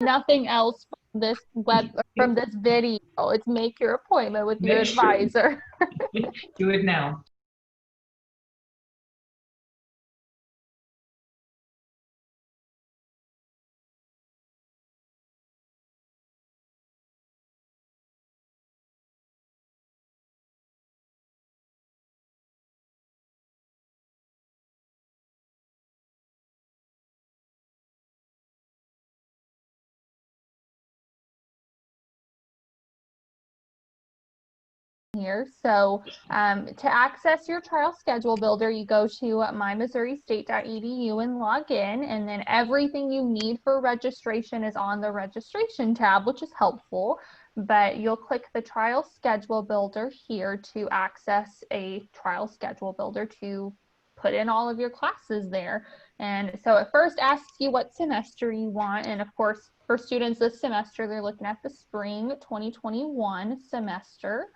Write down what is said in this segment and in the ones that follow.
nothing else from this video. It's make your appointment with your Make sure advisor. do it now. Here. So to access your trial schedule builder, you go to mymissouri.state.edu and log in, and then everything you need for registration is on the registration tab, which is helpful. But you'll click the trial schedule builder here to access a trial schedule builder to put in all of your classes there. And so it first asks you what semester you want. And of course, for students this semester, they're looking at the spring 2021 semester.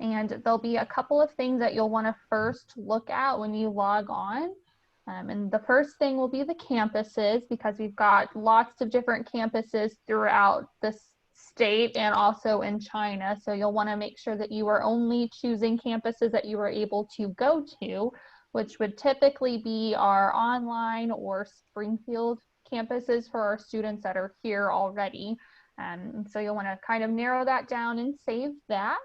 And there'll be a couple of things that you'll want to first look at when you log on. And the first thing will be the campuses, because we've got lots of different campuses throughout the state and also in China. So you'll want to make sure that you are only choosing campuses that you are able to go to, which would typically be our online or Springfield campuses for our students that are here already. So you'll want to kind of narrow that down and save that.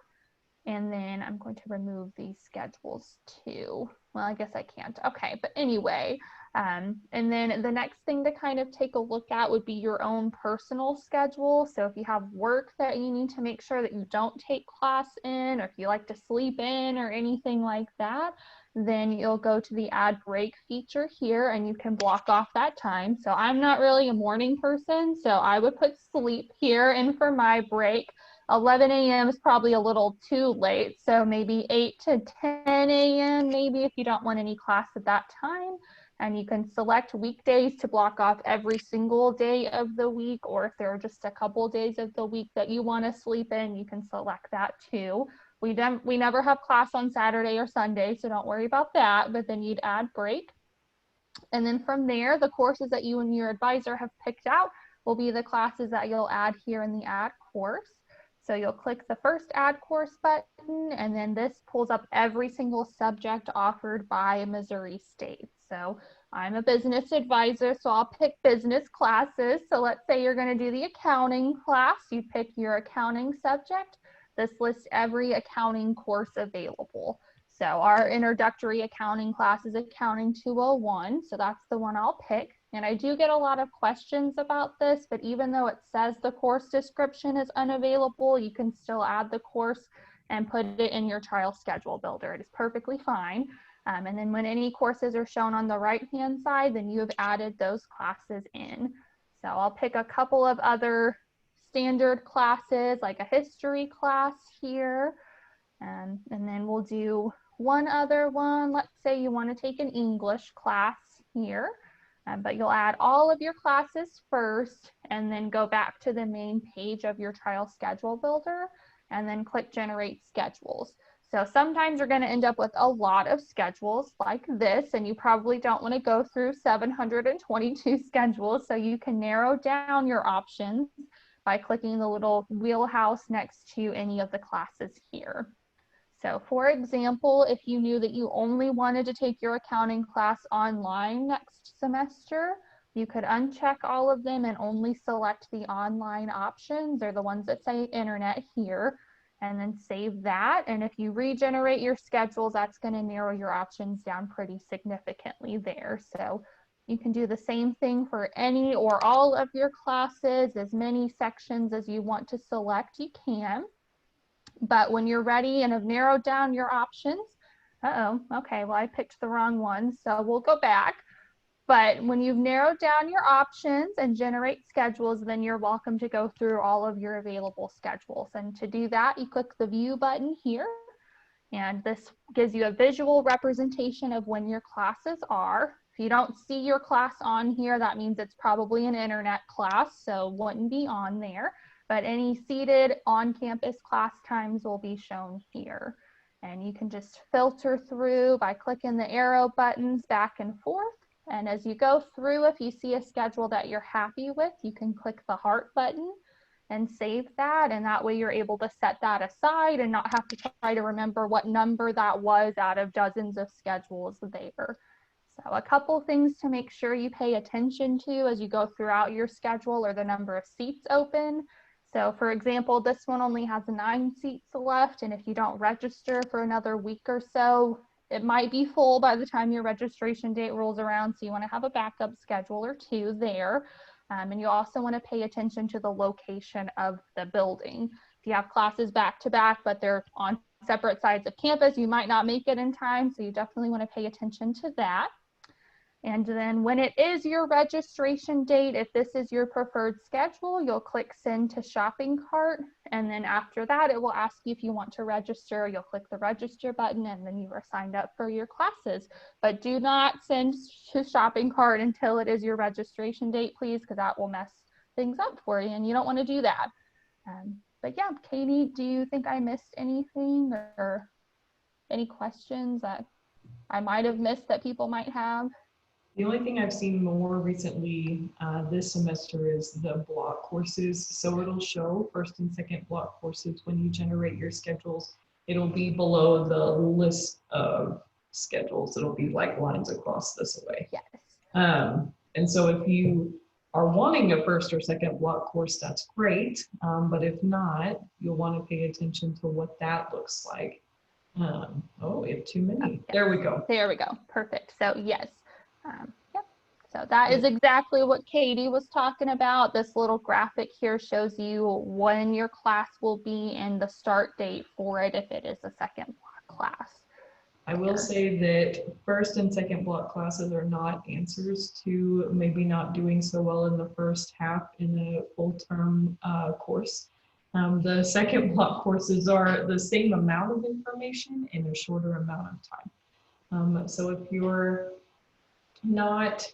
And then I'm going to remove these schedules too. Well, I guess I can't. Okay, but anyway, and then the next thing to kind of take a look at would be your own personal schedule. So if you have work that you need to make sure that you don't take class in, or if you like to sleep in or anything like that, then you'll go to the add break feature here and you can block off that time. So I'm not really a morning person, so I would put sleep here, and for my break, 11 a.m. is probably a little too late, so maybe 8 to 10 a.m. maybe if you don't want any class at that time. And you can select weekdays to block off every single day of the week, or if there are just a couple days of the week that you want to sleep in, you can select that too. We never have class on Saturday or Sunday, so don't worry about that, but then you'd add break. And then from there, the courses that you and your advisor have picked out will be the classes that you'll add here in the add course. So you'll click the first add course button, and then this pulls up every single subject offered by Missouri State. So I'm a business advisor, so I'll pick business classes. So let's say you're going to do the accounting class. You pick your accounting subject. This lists every accounting course available. So our introductory accounting class is Accounting 201, so that's the one I'll pick. And I do get a lot of questions about this, but even though it says the course description is unavailable, you can still add the course and put it in your trial schedule builder. It is perfectly fine. And then when any courses are shown on the right-hand side, then you have added those classes in. So I'll pick a couple of other standard classes, like a history class here. And then we'll do one other one. Let's say you want to take an English class here, but you'll add all of your classes first and then go back to the main page of your trial schedule builder and then click generate schedules. So sometimes you're going to end up with a lot of schedules like this, and you probably don't want to go through 722 schedules, so you can narrow down your options by clicking the little wheelhouse next to any of the classes here. So for example, if you knew that you only wanted to take your accounting class online next semester, you could uncheck all of them and only select the online options, or the ones that say internet here, and then save that. And if you regenerate your schedules, that's going to narrow your options down pretty significantly there. So you can do the same thing for any or all of your classes, as many sections as you want to select, you can. But when you're ready and have narrowed down your options, okay, well, I picked the wrong one, so we'll go back. But when you've narrowed down your options and generate schedules, then you're welcome to go through all of your available schedules. And to do that, you click the view button here, and this gives you a visual representation of when your classes are. If you don't see your class on here, that means it's probably an internet class, so it wouldn't be on there. But any seated on-campus class times will be shown here. And you can just filter through by clicking the arrow buttons back and forth, And as you go through, if you see a schedule that you're happy with, you can click the heart button and save that. And that way you're able to set that aside and not have to try to remember what number that was out of dozens of schedules there. So a couple things to make sure you pay attention to as you go throughout your schedule are the number of seats open. So for example, this one only has 9 seats left. And if you don't register for another week or so, it might be full by the time your registration date rolls around. So you want to have a backup schedule or 2 there. And you also want to pay attention to the location of the building. If you have classes back to back, but they're on separate sides of campus, you might not make it in time. So you definitely want to pay attention to that. And then when it is your registration date, if this is your preferred schedule, you'll click send to shopping cart. And then after that, it will ask you if you want to register. You'll click the register button and then you are signed up for your classes. But do not send to shopping cart until it is your registration date, please, because that will mess things up for you and you don't want to do that. But yeah, Katie, do you think I missed anything or any questions that I might have missed that people might have? The only thing I've seen more recently this semester is the block courses. So it'll show first and second block courses when you generate your schedules. It'll be below the list of schedules. It'll be like lines across this way. Yes. And so if you are wanting a first or second block course, that's great. But if not, you'll want to pay attention to what that looks like. Oh, we have too many. Yes. There we go. There we go. Perfect. So yes. Yep. So that is exactly what Katie was talking about. This little graphic here shows you when your class will be and the start date for it if it is a second block class. I will say that first and second block classes are not answers to maybe not doing so well in the first half in a full term course. The second block courses are the same amount of information in a shorter amount of time. So if you're not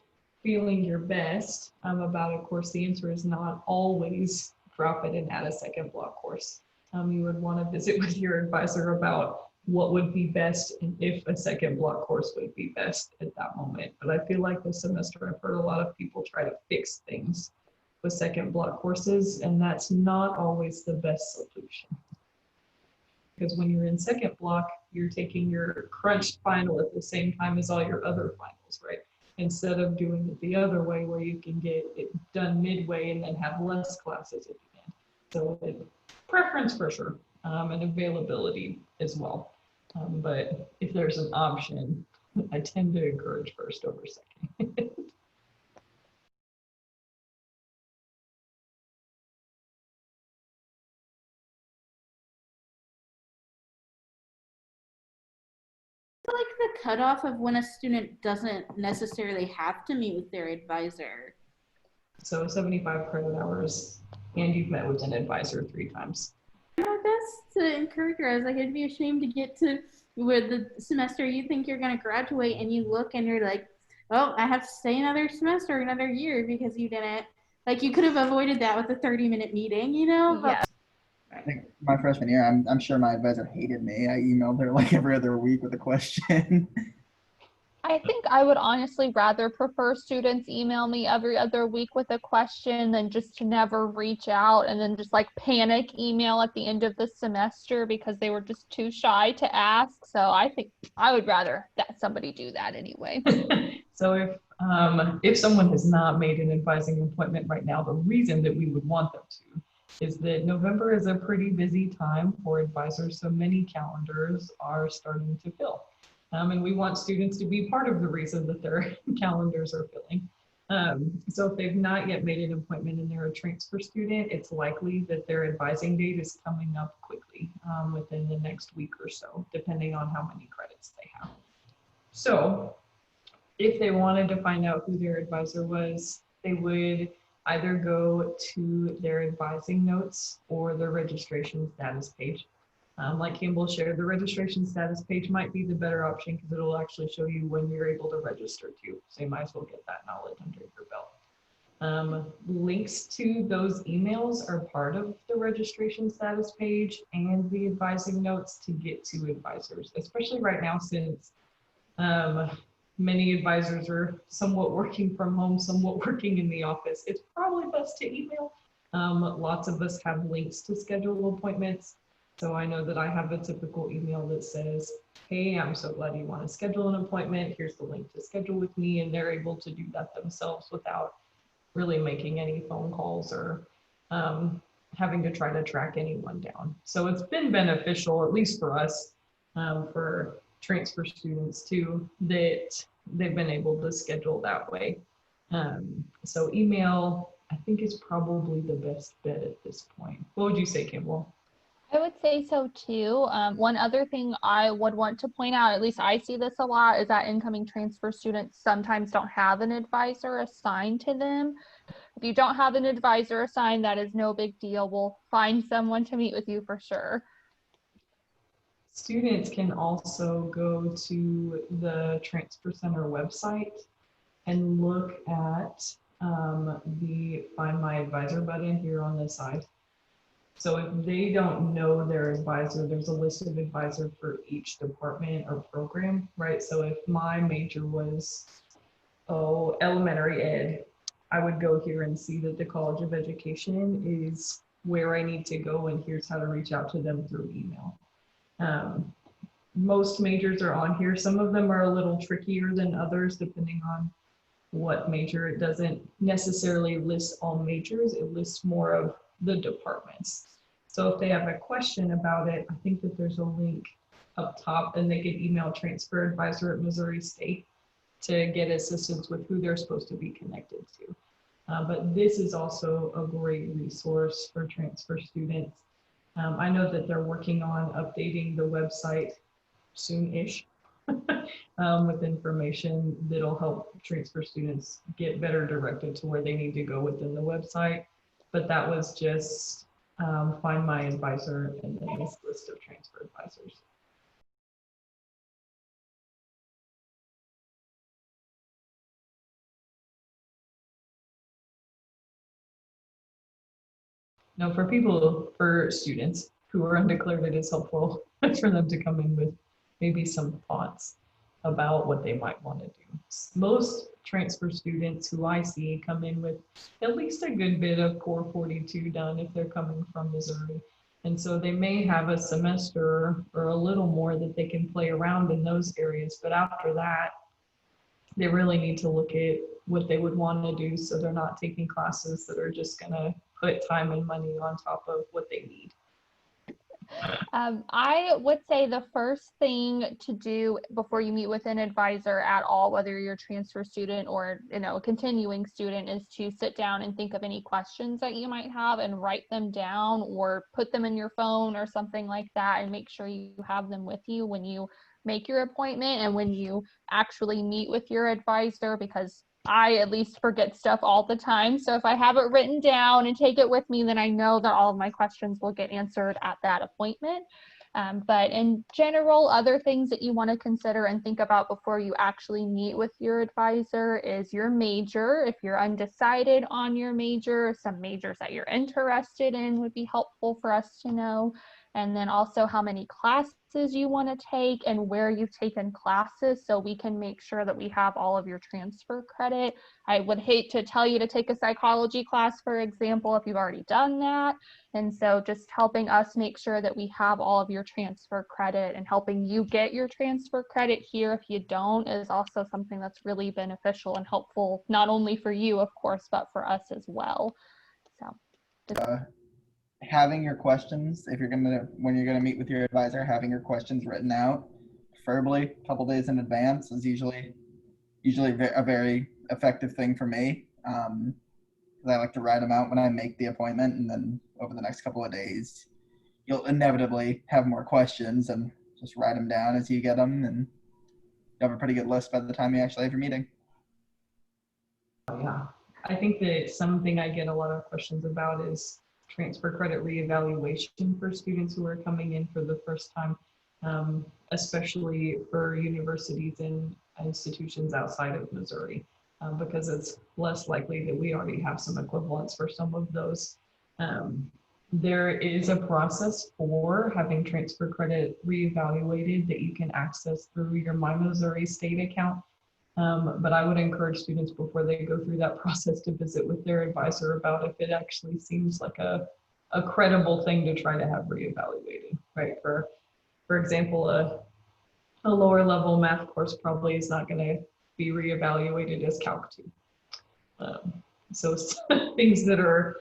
feeling your best about a course, the answer is not always drop it and add a second block course. You would want to visit with your advisor about what would be best and if a second block course would be best at that moment. But I feel like this semester I've heard a lot of people try to fix things with second block courses, and that's not always the best solution. Because when you're in second block, you're taking your crunched final at the same time as all your other finals, right? Instead of doing it the other way where you can get it done midway and then have less classes at the end. So preference for sure, and availability as well. But if there's an option, I tend to encourage first over second. Like the cutoff of when a student doesn't necessarily have to meet with their advisor. So 75 credit hours, and you've met with an advisor 3 times. My best to encourage her. I was like, it'd be a shame to get to where the semester you think you're going to graduate and you look and you're like, oh, I have to stay another semester, another year because you didn't. Like, you could have avoided that with a 30-minute meeting, you know? Yeah. I think my freshman year, I'm sure my advisor hated me. I emailed her like every other week with a question. I think I would honestly rather prefer students email me every other week with a question than just to never reach out and then just like panic email at the end of the semester because they were just too shy to ask. So I think I would rather that somebody do that anyway. So if someone has not made an advising appointment right now, the reason that we would want them to is that November is a pretty busy time for advisors. So many calendars are starting to fill. And we want students to be part of the reason that their calendars are filling. So if they've not yet made an appointment and they're a transfer student, it's likely that their advising date is coming up quickly within the next week or so, depending on how many credits they have. So if they wanted to find out who their advisor was, they would either go to their advising notes or their registration status page. Like Campbell shared, the registration status page might be the better option because it'll actually show you when you're able to register too. So you might as well get that knowledge under your belt. Links to those emails are part of the registration status page and the advising notes to get to advisors, especially right now since many advisors are somewhat working from home, somewhat working in the office, it's probably best to email. Lots of us have links to schedule appointments. So I know that I have a typical email that says, hey, I'm so glad you want to schedule an appointment. Here's the link to schedule with me. And they're able to do that themselves without really making any phone calls or having to try to track anyone down. So it's been beneficial, at least for us, for transfer students too, that they've been able to schedule that way. So email, I think, is probably the best bet at this point. What would you say, Kimball? I would say so too. One other thing I would want to point out, at least I see this a lot, is that incoming transfer students sometimes don't have an advisor assigned to them. If you don't have an advisor assigned, that is no big deal. We'll find someone to meet with you for sure. Students can also go to the Transfer Center website and look at the Find My Advisor button here on the side. So if they don't know their advisor, there's a list of advisor for each department or program, right? So if my major was, elementary ed, I would go here and see that the College of Education is where I need to go, and here's how to reach out to them through email. Most majors are on here. Some of them are a little trickier than others, depending on what major. It doesn't necessarily list all majors. It lists more of the departments. So if they have a question about it, I think that there's a link up top, and they can email transfer advisor at Missouri State to get assistance with who they're supposed to be connected to. But this is also a great resource for transfer students. I know that they're working on updating the website soon-ish with information that'll help transfer students get better directed to where they need to go within the website. But that was just Find My Advisor and then this list of transfer advisors. Now, for students who are undeclared, it is helpful for them to come in with maybe some thoughts about what they might want to do. Most transfer students who I see come in with at least a good bit of Core 42 done if they're coming from Missouri. And so they may have a semester or a little more that they can play around in those areas. But after that, they really need to look at what they would want to do so they're not taking classes that are just going to put time and money on top of what they need. I would say the first thing to do before you meet with an advisor at all, whether you're a transfer student or a continuing student, is to sit down and think of any questions that you might have and write them down or put them in your phone or something like that, and make sure you have them with you when you make your appointment and when you actually meet with your advisor, because I at least forget stuff all the time. So if I have it written down and take it with me, then I know that all of my questions will get answered at that appointment. But in general, other things that you want to consider and think about before you actually meet with your advisor is your major. If you're undecided on your major, some majors that you're interested in would be helpful for us to know. And then also how many classes you want to take and where you've taken classes, so we can make sure that we have all of your transfer credit. I would hate to tell you to take a psychology class, for example, if you've already done that. And so just helping us make sure that we have all of your transfer credit and helping you get your transfer credit here if you don't is also something that's really beneficial and helpful, not only for you, of course, but for us as well. So having your questions, when you're gonna meet with your advisor, having your questions written out, preferably a couple days in advance, is usually a very effective thing for me. Because I like to write them out when I make the appointment, and then over the next couple of days, you'll inevitably have more questions, and just write them down as you get them, and you have a pretty good list by the time you actually have your meeting. Yeah, I think that something I get a lot of questions about is transfer credit reevaluation for students who are coming in for the first time, especially for universities and institutions outside of Missouri, because it's less likely that we already have some equivalents for some of those. There is a process for having transfer credit reevaluated that you can access through your My Missouri State account. But I would encourage students before they go through that process to visit with their advisor about if it actually seems like a credible thing to try to have reevaluated, right? For example, a lower level math course probably is not going to be reevaluated as Calc 2. So things that are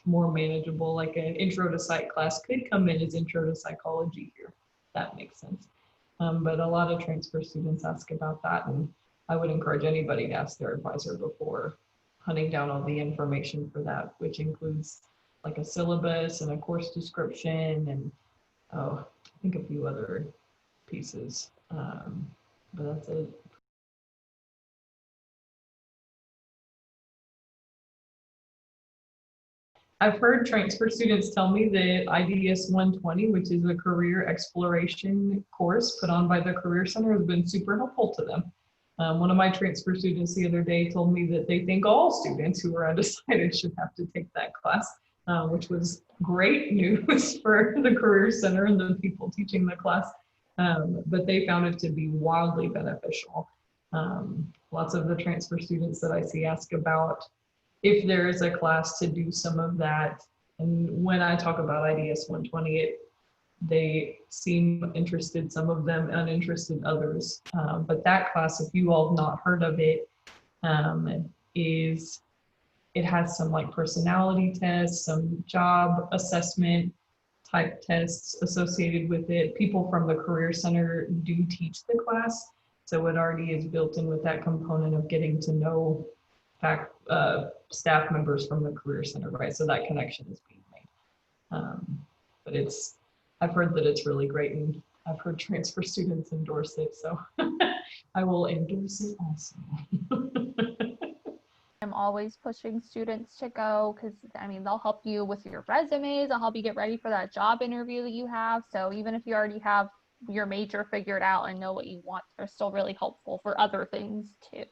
more manageable, like an intro to psych class, could come in as intro to psychology here. That makes sense. But a lot of transfer students ask about that, and I would encourage anybody to ask their advisor before hunting down all the information for that, which includes like a syllabus and a course description and I think a few other pieces. But that's it. I've heard transfer students tell me that IDS 120, which is a career exploration course put on by the Career Center, has been super helpful to them. One of my transfer students the other day told me that they think all students who are undecided should have to take that class, which was great news for the Career Center and the people teaching the class. But they found it to be wildly beneficial. Lots of the transfer students that I see ask about if there is a class to do some of that. And when I talk about IDS 120, they seem interested, some of them uninterested, others. But that class, if you all have not heard of it, it has some like personality tests, some job assessment type tests associated with it. People from the Career Center do teach the class. So it already is built in with that component of getting to know staff members from the Career Center, right? So that connection is being made. But I've heard that it's really great, and I've heard transfer students endorse it, so I will endorse it also. I'm always pushing students to go because, I mean, they'll help you with your resumes. They'll help you get ready for that job interview that you have. So even if you already have your major figured out and know what you want, they're still really helpful for other things too.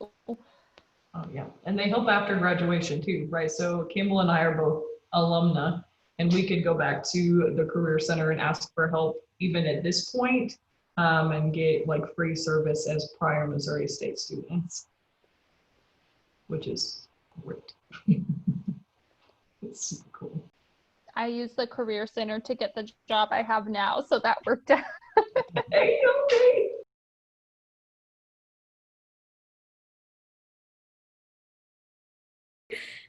Oh, yeah, and they help after graduation too, right? So Campbell and I are both alumna, and we could go back to the Career Center and ask for help even at this point, and get like free service as prior Missouri State students, which is great. It's super cool. I use the Career Center to get the job I have now, so that worked out. Hey, okay.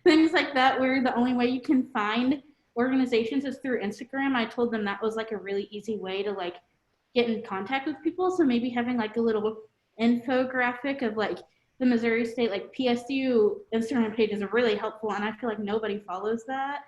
Things like that where the only way you can find organizations is through Instagram. I told them that was like a really easy way to like get in contact with people. So maybe having like a little infographic of like the Missouri State like PSU Instagram page is really helpful, and I feel like nobody follows that.